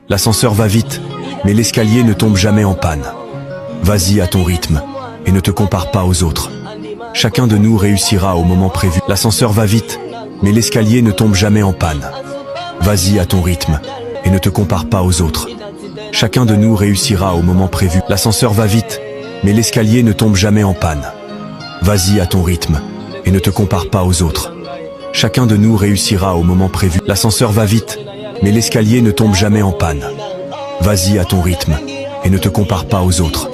L'ascenseur va vite, mais l'escalier ne tombe jamais en panne. Vas-y à ton rythme, et ne te compare pas aux autres. Chacun de nous réussira au moment prévu. L'ascenseur va vite, mais l'escalier ne tombe jamais en panne. Vas-y à ton rythme, et ne te compare pas aux autres. Chacun de nous réussira au moment prévu. L'ascenseur va vite, mais l'escalier ne tombe jamais en panne. Vas-y à ton rythme, et ne te compare pas aux autres. Chacun de nous réussira au moment prévu. L'ascenseur va vite, mais l'escalier ne tombe jamais en panne. Vas-y à ton rythme, et ne te compare pas aux autres.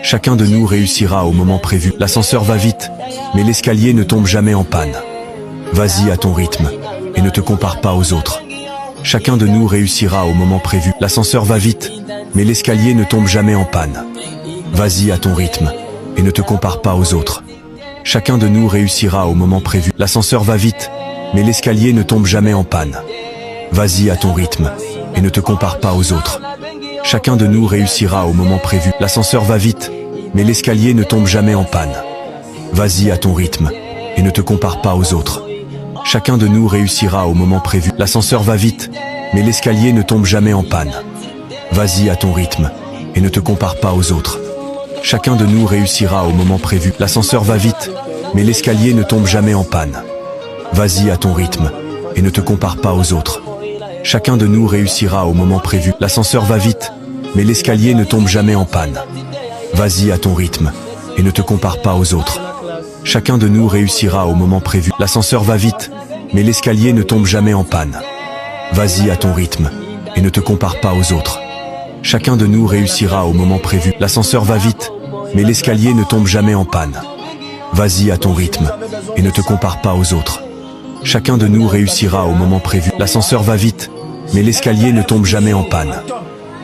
Chacun de nous réussira au moment prévu. L'ascenseur va vite, mais l'escalier ne tombe jamais en panne. Vas-y à ton rythme, et ne te compare pas aux autres. Chacun de nous réussira au moment prévu. L'ascenseur va vite, mais l'escalier ne tombe jamais en panne. Vas-y à ton rythme, et ne te compare pas aux autres. Chacun de nous réussira au moment prévu. L'ascenseur va vite, mais l'escalier ne tombe jamais en panne. Vas-y à ton rythme, et ne te compare pas aux autres. Chacun de nous réussira au moment prévu. L'ascenseur va vite, mais l'escalier ne tombe jamais en panne. Vas-y à ton rythme, et ne te compare pas aux autres. Chacun de nous réussira au moment prévu. L'ascenseur va vite, mais l'escalier ne tombe jamais en panne. Vas-y à ton rythme, et ne te compare pas aux autres. Chacun de nous réussira au moment prévu. L'ascenseur va vite, mais l'escalier ne tombe jamais en panne. Vas-y à ton rythme, et ne te compare pas aux autres. Chacun de nous réussira au moment prévu. L'ascenseur va vite, mais l'escalier ne tombe jamais en panne. Vas-y à ton rythme, et ne te compare pas aux autres. Chacun de nous réussira au moment prévu. L'ascenseur va vite, mais l'escalier ne tombe jamais en panne. Vas-y à ton rythme, et ne te compare pas aux autres. Chacun de nous réussira au moment prévu. L'ascenseur va vite, mais l'escalier ne tombe jamais en panne. Vas-y à ton rythme, et ne te compare pas aux autres. Chacun de nous réussira au moment prévu. L'ascenseur va vite, mais l'escalier ne tombe jamais en panne.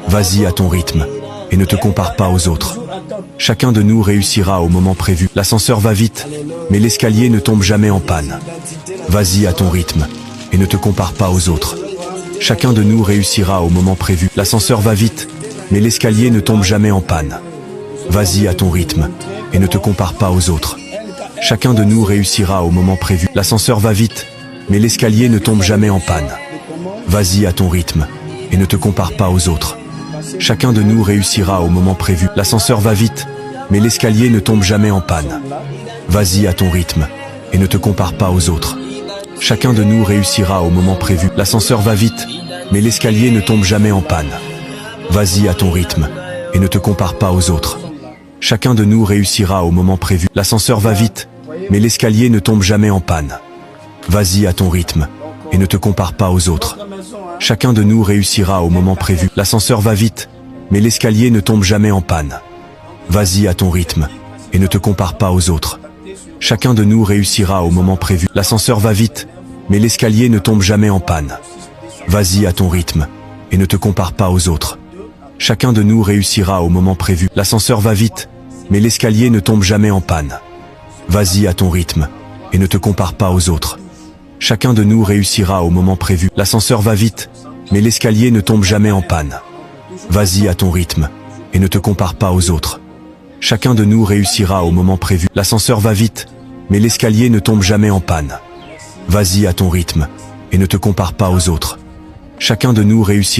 Vas-y à ton rythme, et ne te compare pas aux autres. Chacun de nous réussira au moment prévu. L'ascenseur va vite, mais l'escalier ne tombe jamais en panne. Vas-y à ton rythme, et ne te compare pas aux autres. Chacun de nous réussira au moment prévu. L'ascenseur va vite, mais l'escalier ne tombe jamais en panne. Vas-y à ton rythme, et ne te compare pas aux autres. Chacun de nous réussira au moment prévu. L'ascenseur va vite, mais l'escalier ne tombe jamais en panne. Vas-y à ton rythme, et ne te compare pas aux autres. Chacun de nous réussira au moment prévu. L'ascenseur va vite, mais l'escalier ne tombe jamais en panne. Vas-y à ton rythme, et ne te compare pas aux autres. Chacun de nous réussira au moment prévu. L'ascenseur va vite, mais l'escalier ne tombe jamais en panne. Vas-y à ton rythme, et ne te compare pas aux autres. Chacun de nous réussira au moment prévu. L'ascenseur va vite, mais l'escalier ne tombe jamais en panne. Vas-y à ton rythme, et ne te compare pas aux autres. Chacun de nous réussira au moment prévu. L'ascenseur va vite, mais l'escalier ne tombe jamais en panne. Vas-y à ton rythme, et ne te compare pas aux autres. Chacun de nous réussira au moment prévu. L'ascenseur va vite, mais l'escalier ne tombe jamais en panne. Vas-y à ton rythme, et ne te compare pas aux autres. Chacun de nous réussira au moment prévu. L'ascenseur va vite, mais l'escalier ne tombe jamais en panne. Vas-y à ton rythme, et ne te compare pas aux autres. Chacun de nous réussira au moment prévu. L'ascenseur va vite, mais l'escalier ne tombe jamais en panne. Vas-y à ton rythme, et ne te compare pas aux autres. Chacun de nous réussira au moment prévu. L'ascenseur va vite, mais l'escalier ne tombe jamais en panne. Vas-y à ton rythme, et ne te compare pas aux autres. Chacun de nous réussira